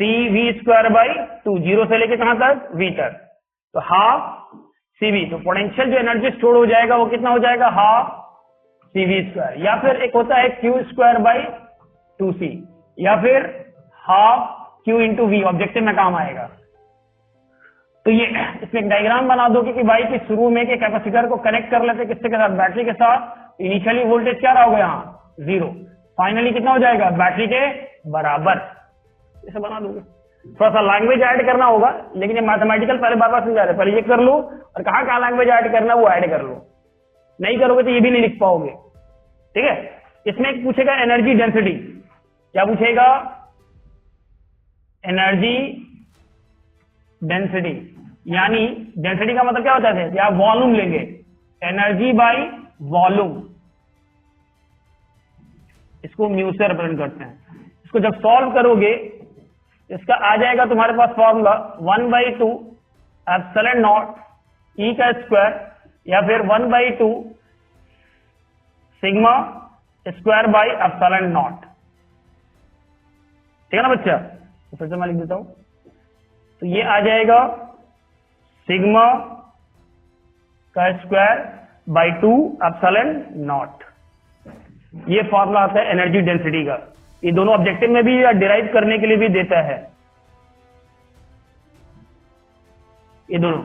Speaker 1: CV स्क्वायर बाई 2, 0 से लेके कहां तक, V तक, तो हाफ CV। तो पोटेंशियल जो एनर्जी स्टोर हो जाएगा वो कितना हो जाएगा, हाफ CV स्क्वायर, या फिर एक होता है Q स्क्वायर बाई 2C, या फिर half Q into V, objective में काम आएगा। तो ये इसमें एक डायग्राम बना दो कि भाई कि शुरू में के कैपेसिटर को कनेक्ट कर लेते किसके के साथ, बैटरी के साथ। इनिशियली वोल्टेज क्या रहा होगा यहाँ 0, फाइनली कितना हो जाएगा, बैटरी के बराबर। इसे बना दोगे, थोड़ा सा लैंग्वेज ऐड करना होगा, लेकिन ये मैथमेटिकल पहले बार बार समझा रहे, पहले ये कर लो और कहाँ लैंग्वेज ऐड करना वो ऐड कर लो, नहीं करोगे तो ये भी नहीं लिख पाओगे। ठीक है, इसमें एक पूछेगा एनर्जी डेंसिटी, क्या पूछेगा, एनर्जी डेंसिटी, यानी डेंसिटी का मतलब क्या होता है, या वॉल्यूम लेंगे, एनर्जी बाई वॉल्यूम, इसको म्यू से रिप्रेजेंट करते हैं। इसको जब सॉल्व करोगे इसका आ जाएगा तुम्हारे पास फॉर्मूला 1/2 एप्सिलॉन नॉट ई का स्क्वायर, या फिर 1/2 sigma square by epsilon not. ठीक है ना बच्चा, तो फिर से मैं लिख देता हूं, तो ये आ जाएगा सिग्मा का स्क्वायर बाई 2 एप्सिलॉन नॉट। ये फॉर्मूला आता है एनर्जी डेंसिटी का। ये दोनों ऑब्जेक्टिव में भी या डिराइव करने के लिए भी देता है, ये दोनों।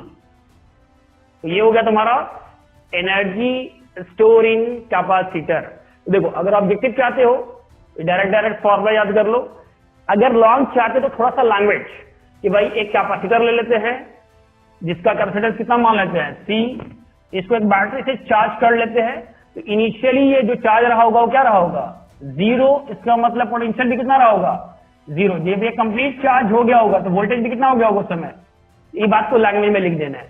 Speaker 1: तो ये हो गया तुम्हारा एनर्जी स्टोर इन कैपेसिटर। देखो, अगर ऑब्जेक्टिव चाहते हो तो डायरेक्ट फॉर्मूला याद कर लो, अगर लॉन्ग चाहते तो थोड़ा सा लैंग्वेज कि भाई एक कैपेसिटर ले लेते हैं जिसका कैपेसिटेंस कितना मान लेते हैं C, इसको एक बैटरी से चार्ज कर लेते हैं। तो इनिशियली ये जो चार्ज रहा होगा वो क्या रहा होगा, 0, इसका मतलब पोटेंशियल भी कितना रहा होगा, 0। जब ये कंप्लीट चार्ज हो गया होगा तो वोल्टेज भी कितना हो गया होगा उस समय। ये बात को लैंग्वेज में लिख देना है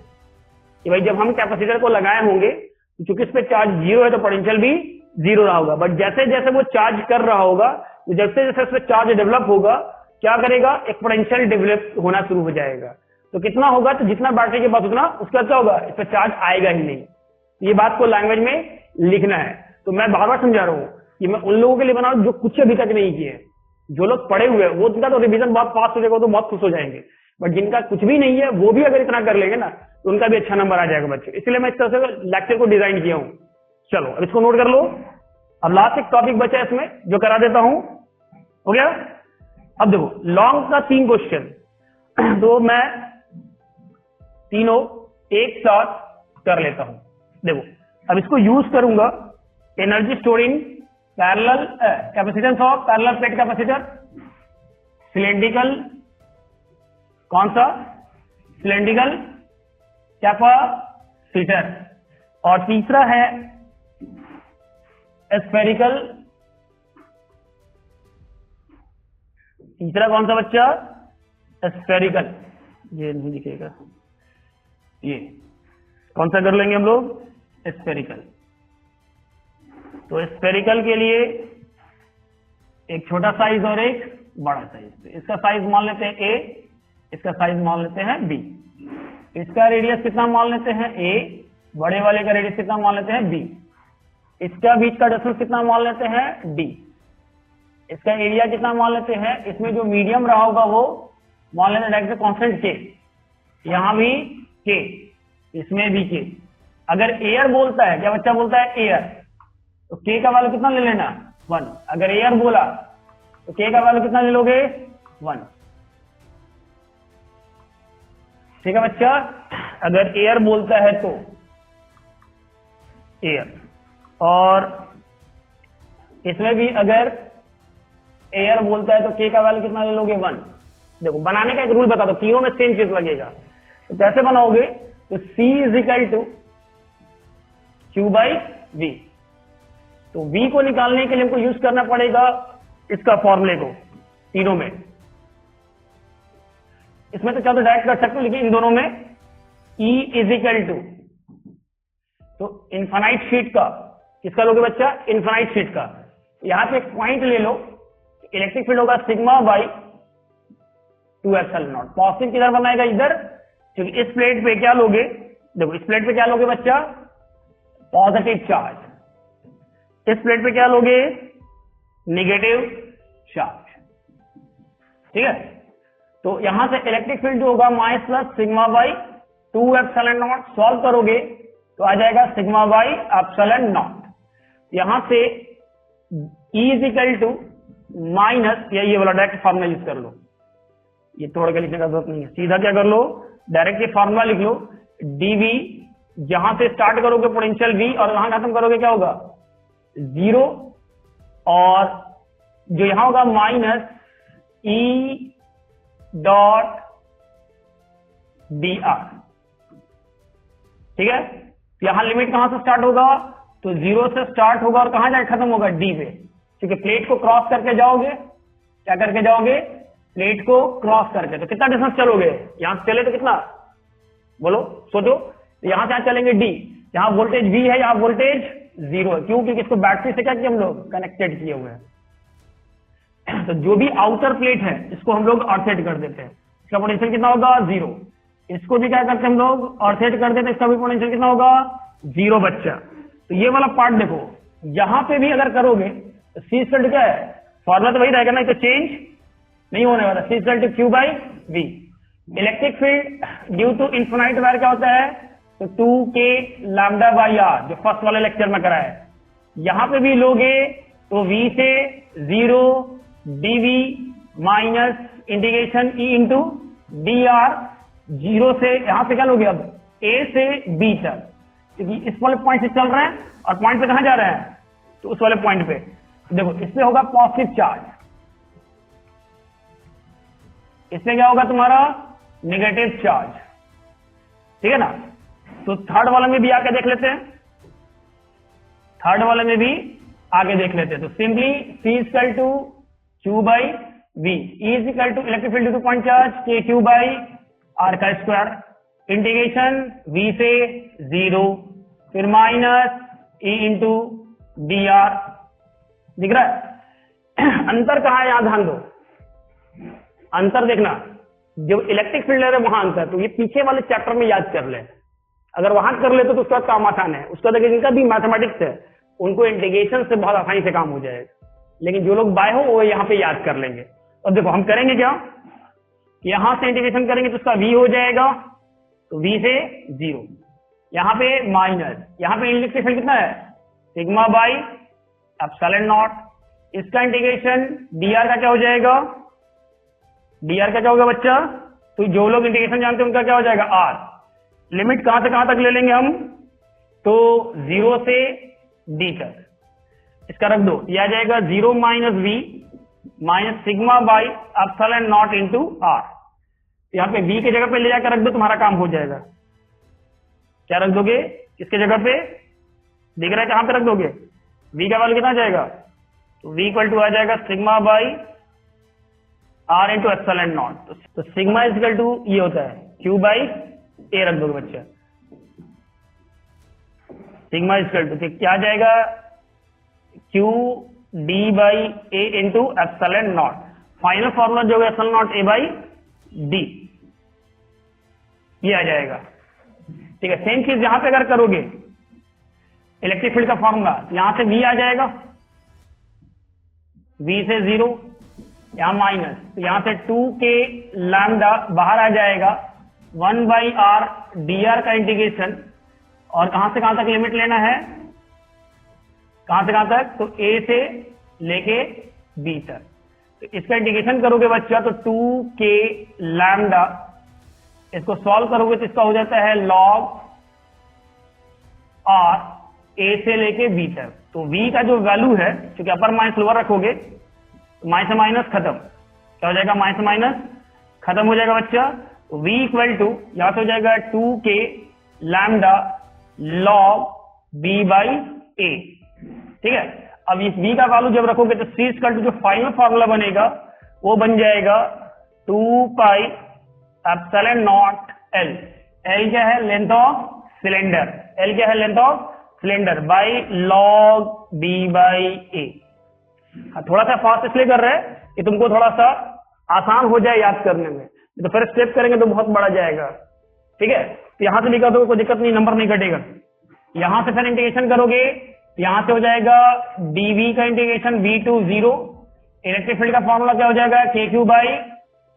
Speaker 1: कि भाई जब हम कैपेसिटर को लगाए होंगे क्योंकि इस पे चार्ज 0 है तो पोटेंशियल भी 0 रहा होगा, बट जैसे जैसे वो चार्ज कर रहा होगा, जैसे जैसे उस पर चार्ज डेवलप होगा क्या करेगा, एक पोटेंशियल डेवलप होना शुरू हो जाएगा। तो कितना होगा, तो जितना बैटरी के पास उतना उसका क्या होगा, इस पर चार्ज आएगा ही नहीं। ये बात को लैंग्वेज में लिखना है। तो मैं बार बार समझा रहा हूं कि मैं उन लोगों के लिए बना रहा हूं जो कुछ अभी तक नहीं किए। जो लोग पढ़े हुए हैं वो उनका तो रिवीजन बहुत फास्ट हो जाएगा तो बहुत खुश हो जाएंगे, बट जिनका कुछ भी नहीं है वो भी अगर इतना कर लेंगे ना तो उनका भी अच्छा नंबर आ जाएगा बच्चे। इसलिए मैं इस तरह से लेक्चर को डिजाइन किया हूं। चलो अब इसको नोट कर लो। अब लास्ट एक टॉपिक बचा है इसमें जो करा देता हूं, हो गया। अब देखो लॉन्ग का 3 क्वेश्चन, तो मैं तीनों एक साथ कर लेता हूं। देखो अब इसको यूज करूंगा, energy store in parallel capacitance of parallel plate capacitor, cylindrical, कौन सा, सिलेंड्रिकल कैपेसिटर, और तीसरा है स्फेरिकल, तीसरा कौन सा बच्चा, स्फेरिकल। ये नहीं दिखेगा, ये कौन सा कर लेंगे हम लोग, स्फेरिकल। तो स्फेरिकल के लिए एक छोटा साइज और एक बड़ा साइज। इसका साइज मान लेते हैं A, इसका साइज मान लेते हैं B। इसका रेडियस कितना मान लेते हैं A, बड़े वाले का रेडियस कितना मान लेते हैं B। इसका बीच का डिस्टेंस कितना मान लेते हैं D। इसका एरिया कितना मान लेते हैं, इसमें जो मीडियम रहा होगा वो मान लेते हैं डायरेक्ट कांस्टेंट K, यहां भी K, इसमें भी K। अगर एयर बोलता है, क्या बच्चा बोलता है एयर, तो के का वैल्यू कितना ले लेना 1। अगर एयर बोला तो के का वैल्यू कितना ले लोगे 1। ठीक है बच्चा, अगर एयर बोलता है तो एयर, और इसमें भी अगर एयर बोलता है तो के का वैल्यू कितना ले लोगे 1। देखो बनाने का एक रूल बता दो, तीनों में सेम चीज लगेगा, तो कैसे बनाओगे, तो C is equal to Q by V। तो V को निकालने के लिए हमको यूज करना पड़ेगा इसका फॉर्मूले को तीनों में। इसमें तो क्या तो डायरेक्ट कर सकते हो, लेकिन इन दोनों में E इज इक्वल टू, तो इनफाइनाइट शीट का किसका लोगे बच्चा, इनफाइनाइट शीट का। यहां पे एक पॉइंट ले लो, इलेक्ट्रिक फील्ड होगा sigma by 2 epsilon not. Positive किधर बनाएगा, इधर, क्योंकि इस प्लेट पे क्या लोगे, देखो इस प्लेट पे क्या लोगे बच्चा, पॉजिटिव चार्ज। इस प्लेट पे क्या लोगे, नेगेटिव चार्ज। ठीक है, तो यहां से इलेक्ट्रिक फील्ड जो होगा minus plus sigma by 2 epsilon not. Solve करोगे तो आ जाएगा सिग्मा बाई एप्सिलॉन नॉट। यहां से E is equal to minus, या ये वाला डायरेक्ट फार्मूला यूज कर लो, ये तोड़ के लिखने का जरूरत नहीं है, सीधा क्या कर लो, डायरेक्ट ये फार्मूला लिख लो, dV, जहां से स्टार्ट करोगे पोटेंशियल V और वहां खत्म करोगे क्या होगा 0, और जो यहां होगा माइनस E डॉट dr। ठीक है, यहां लिमिट कहां से स्टार्ट होगा, तो 0 से स्टार्ट होगा और कहां जाके खत्म होगा D पे, क्योंकि प्लेट को क्रॉस करके जाओगे, क्या करके जाओगे, प्लेट को क्रॉस करके। तो कितना डिस्टेंस चलोगे, यहां से चले तो कितना, बोलो सोचो, यहां से यहां चलेंगे D, यहां वोल्टेज V है, यहां वोल्टेज 0 है, क्यों, क्योंकि इसको बैटरी से क्या किया हम लोग, कनेक्टेड किए हुए हैं। तो जो भी आउटर प्लेट है इसको हम लोग ऑर्थेट कर देते हैं, इसका पोटेंशियल कितना होगा 0। इसको भी क्या करते हैं हम लोग, ऑर्थेट कर देते हैं, इसका भी पोटेंशियल कितना होगा 0 बच्चा। तो ये वाला पार्ट देखो, यहां पे भी अगर करोगे तो C इक्वल टू क्या है, फॉर्मूला तो वही रहेगा ना, तो चेंज नहीं होने वाला, C equal to Q by V। Electric field due to infinite wire क्या होता है, तो 2K लैम्डा बाई R, जो फर्स्ट वाले लेक्चर में करा है। यहां पे भी लोगे तो V से 0 dV minus integration E into dr, 0 से यहां पे क्या लोगे अब A से B तक, क्योंकि इस वाले पॉइंट से चल रहे हैं और पॉइंट पे कहां जा रहे हैं, तो उस वाले पॉइंट पे। देखो इसमें होगा पॉजिटिव चार्ज, इसमें क्या होगा तुम्हारा नेगेटिव चार्ज। ठीक है ना, तो थर्ड वाले में भी आके देख लेते हैं, थर्ड वाले में भी आगे देख लेते हैं। तो simply C equal to Q by V, E is equal to electric field to point charge K Q by R का स्क्वायर, इंटीग्रेशन V से 0, फिर माइनस E इंटू dr। दिख रहा है अंतर कहां है, यहां ध्यान दो, अंतर देखना, जो इलेक्ट्रिक फील्ड है वहां अंतर, तो ये पीछे वाले चैप्टर में याद कर ले, अगर वहां कर ले तो उसका काम आसान है। उसका देखिए जिनका भी मैथमेटिक्स है उनको इंटीग्रेशन से बहुत आसानी से काम हो जाएगा, लेकिन जो लोग बाय हो वो यहाँ पे याद कर लेंगे। और देखो हम करेंगे क्या, यहां से इंटीग्रेशन करेंगे तो उसका V हो जाएगा, तो V से 0, यहाँ पे माइनस, यहाँ पे इलेक्ट्रिक फील्ड कितना है सिग्मा बाई एप्सिलॉन नॉट, इसका इंटीग्रेशन dr का क्या हो जाएगा, dr का क्या होगा बच्चा, तो जो लोग इंटीग्रेशन जानते हैं उनका क्या हो जाएगा r। लिमिट कहां से कहां तक ले लेंगे हम, तो 0 से d तक, इसका रख दो, यह आ जाएगा 0 minus V minus sigma by epsilon not into r। यहाँ पे V की जगह पे ले जाकर रख दो, तुम्हारा काम हो जाएगा। क्या रख दोगे, किसके जगह पे, दिख रहा है कहां पे रख दोगे, V का वैल्यू कितना जाएगा, तो V इक्वल टू आ जाएगा sigma by R into epsilon not. तो सिग्मा इज इक्वल टू ये होता है Q बाई A, रख दोगे बच्चा, सिग्मा इज इक्वल टू क्या आ जाएगा Q D by A into epsilon not. Final formula जो है epsilon not A by D, ये आ जाएगा। ठीक है, सेम चीज यहां पे अगर करोगे इलेक्ट्रिक फील्ड का फॉर्मूला, यहां से V आ जाएगा, V से 0, यहां माइनस, तो यहां से 2K लैम्डा बाहर आ जाएगा, 1 बाई R dr का इंटीग्रेशन, और कहां से कहां तक लिमिट लेना है, कहां से कहां तक, तो ए से लेके बी तक। तो इसका इंटीग्रेशन करोगे बच्चा तो 2k लैम्डा, इसको सॉल्व करोगे तो इसका हो जाता है log r a से लेके b तक। तो v का जो वैल्यू है, क्योंकि अपर माइनस लोअर रखोगे तो माइनस से माइनस खत्म, क्या हो जाएगा, माइनस से माइनस खत्म हो जाएगा बच्चा। तो v इक्वल टू यहां से हो जाएगा 2k lambda log b by a, ठीक है। अब इस v का वैल्यू जब रखोगे तो c इक्वल टू जो फाइनल फॉर्मूला बनेगा वो बन जाएगा 2 pi epsilon not l, l क्या है, लेंथ ऑफ सिलेंडर, l क्या है, length of cylinder, by log b by a। थोड़ा सा फास्ट इसलिए कर रहे हैं कि तुमको थोड़ा सा आसान हो जाए याद करने में, तो फिर स्टेप करेंगे तो बहुत बड़ा जाएगा, ठीक है। तो यहां से भी कर दो, कोई दिक्कत नहीं, नंबर नहीं कटेगा। यहां से फिर इंटीग्रेशन करोगे, यहां से हो जाएगा dv का integration v to 0, electric field का फॉर्मूला क्या हो जाएगा, kq बाई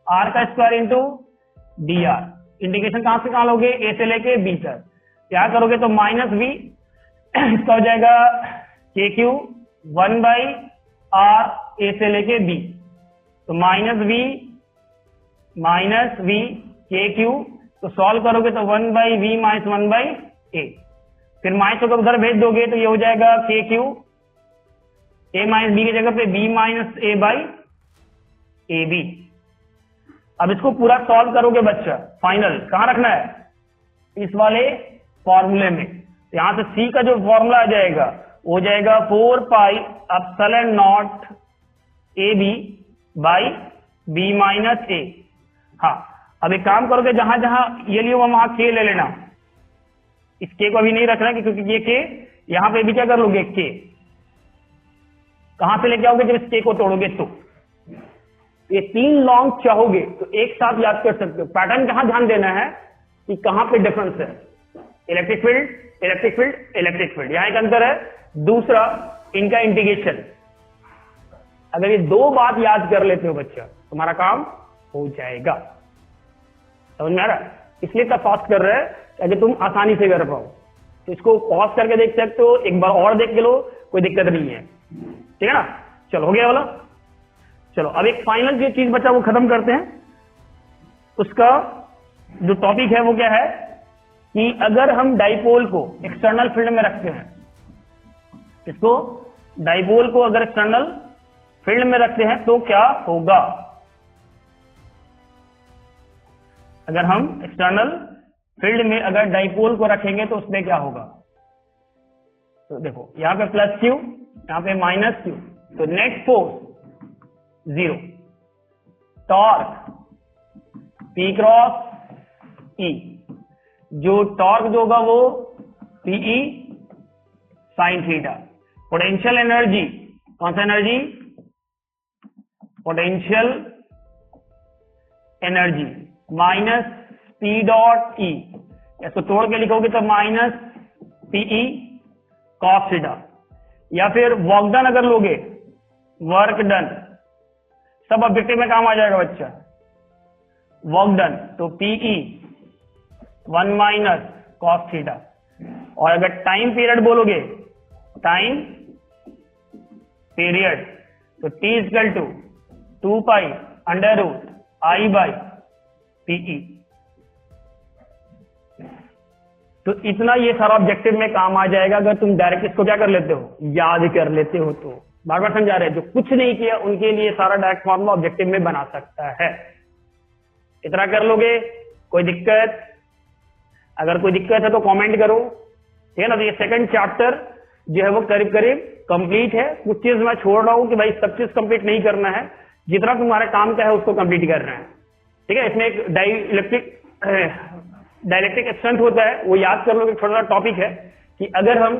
Speaker 1: r का स्क्वायर इंटू dr। इंटीग्रेशन कहां से कहां लोगे, a से लेके b तक, क्या करोगे तो माइनस v, इसका हो जाएगा kq 1 बाई r a से लेके b, तो माइनस v kq, तो सॉल्व करोगे तो 1 by v minus 1 by a, फिर माइनस होकर उधर भेज दोगे तो ये हो जाएगा kq a माइनस b की जगह पे b minus a by ab। अब इसको पूरा सॉल्व करोगे बच्चा, फाइनल कहां रखना है, इस वाले फॉर्मूले में। यहां से c का जो फॉर्मूला आ जाएगा वो जाएगा 4 pi epsilon not ab by b minus a। हाँ, अब एक काम करोगे, जहां जहां ये लियो वहां k ले लेना, इस k को अभी नहीं रखना क्योंकि ये k यहां पे भी क्या कर लोगे, k कहां से लेके आओगे, जब इस k को तोड़ोगे तो ये 3 लॉन्ग चाहोगे तो एक साथ याद कर सकते हो। पैटर्न कहां ध्यान देना है कि कहां पे डिफरेंस है, electric field electric field electric field, यहां एक अंतर है। दूसरा इनका इंटीग्रेशन, अगर ये 2 बात याद कर लेते हो बच्चा, तुम्हारा काम हो जाएगा। समझ में आ रहा है, इसलिए तब फास्ट कर रहे हैं ताकि तुम आसानी से कर पाओ। तो इसको पॉज करके देख सकते हो, एक बार और देख लो, कोई दिक्कत नहीं है, ठीक है ना। चलो हो गया वाला। चलो अब एक फाइनल जो चीज बचा वो खत्म करते हैं। उसका जो टॉपिक है वो क्या है कि अगर हम डाइपोल को एक्सटर्नल फील्ड में रखते हैं, इसको डाइपोल को अगर एक्सटर्नल फील्ड में रखते हैं तो क्या होगा, अगर हम एक्सटर्नल फील्ड में अगर डाइपोल को रखेंगे तो उसमें क्या होगा। तो देखो यहां पे प्लस क्यू, यहां पे माइनस क्यू, तो net force 0, torque P cross E, जो टॉर्क जो होगा वो PE sine theta. Potential energy, कौन सा energy, potential energy minus P dot E, इसको तोड़ के लिखोगे तो माइनस PE कॉस थीटा। या फिर वर्क डन अगर लोगे, वर्क डन, सब ऑब्जेक्टिव में काम आ जाएगा बच्चा। वर्क डन तो PE 1 माइनस कॉस थीटा। और अगर टाइम पीरियड बोलोगे, टाइम पीरियड, तो T equal to 2 pi under root I by PE। तो इतना ये सारा ऑब्जेक्टिव में काम आ जाएगा अगर तुम डायरेक्ट इसको क्या कर लेते हो, याद कर लेते हो। तो बार बार समझा रहे हैं, जो कुछ नहीं किया उनके लिए सारा डायरेक्ट फॉर्मूला ऑब्जेक्टिव में बना सकता है। इतना कर लोगे, कोई दिक्कत, अगर कोई दिक्कत है तो कमेंट करो, ठीक है ना। तो ये सेकंड चैप्टर जो है वो करीब करीब कंप्लीट है। कुछ चीज मैं छोड़ रहा हूं कि भाई सब चीज कंप्लीट नहीं करना है, जितना तुम्हारे काम का है उसको कंप्लीट करना है, ठीक है। इसमें एक डाइलेक्ट्रिक एक्सटेंट होता है, वो याद कर लो, एक छोटा सा टॉपिक है कि अगर हम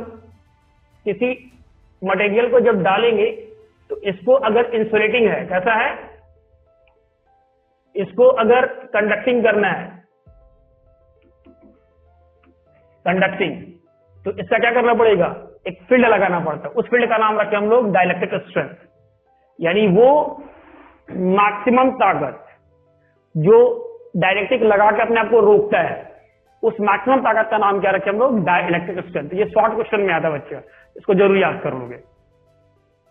Speaker 1: किसी मटेरियल को जब डालेंगे तो इसको अगर इंसुलेटिंग है, कैसा है, इसको अगर कंडक्टिंग करना है, कंडक्टिंग, तो इसका क्या करना पड़ेगा, एक फील्ड लगाना पड़ता है। उस फील्ड का नाम रखे हम लोग डाइलेक्ट्रिक स्ट्रेंथ, यानी वो मैक्सिमम ताकत जो डाइलेक्ट्रिक लगा के अपने आप को रोकता है उस मैक्सिमम ताकत का नाम क्या रखे हम लोग? Dielectric strength. ये शॉर्ट क्वेश्चन में आता है बच्चे, इसको जरूर याद कर लोगे।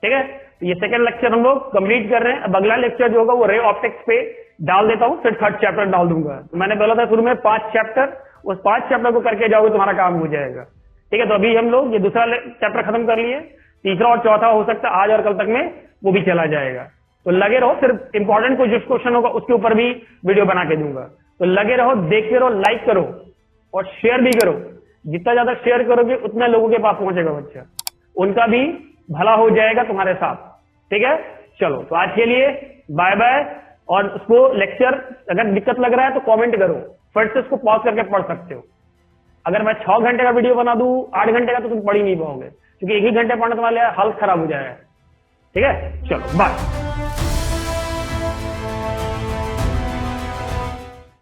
Speaker 1: ठीक है, तो ये सेकंड लेक्चर हम लोग कंप्लीट कर रहे हैं। अब अगला लेक्चर जो होगा वो रे ऑप्टिक्स पे डाल देता हूँ, फिर थर्ड चैप्टर डाल दूंगा। तो मैंने बोला था शुरू में 5 चैप्टर, उस 5 चैप्टर को करके जाओगे तुम्हारा काम हो जाएगा। ठीक है, तो अभी हम लोग ये दूसरा चैप्टर खत्म कर लिए, तीसरा और चौथा हो सकता है आज और कल तक में वो भी चला जाएगा। तो लगे रहो, सिर्फ इंपॉर्टेंट कोई जिस क्वेश्चन होगा उसके ऊपर भी वीडियो बना के दूंगा। तो लगे रहो, देखते रहो, लाइक करो और शेयर भी करो। जितना ज्यादा शेयर करोगे उतना लोगों के पास पहुंचेगा बच्चा, उनका भी भला हो जाएगा तुम्हारे साथ। ठीक है, चलो तो आज के लिए बाय बाय। और उसको लेक्चर अगर दिक्कत लग रहा है तो कमेंट करो, फिर से उसको पॉज करके पढ़ सकते हो। अगर मैं 6 घंटे का वीडियो बना दूं 8 घंटे का तो तुम पढ़ ही नहीं पाओगे, क्योंकि 1 ही घंटे पढ़ने तुम्हारे लिए हालत खराब हो जाएगा। ठीक है, चलो बाय।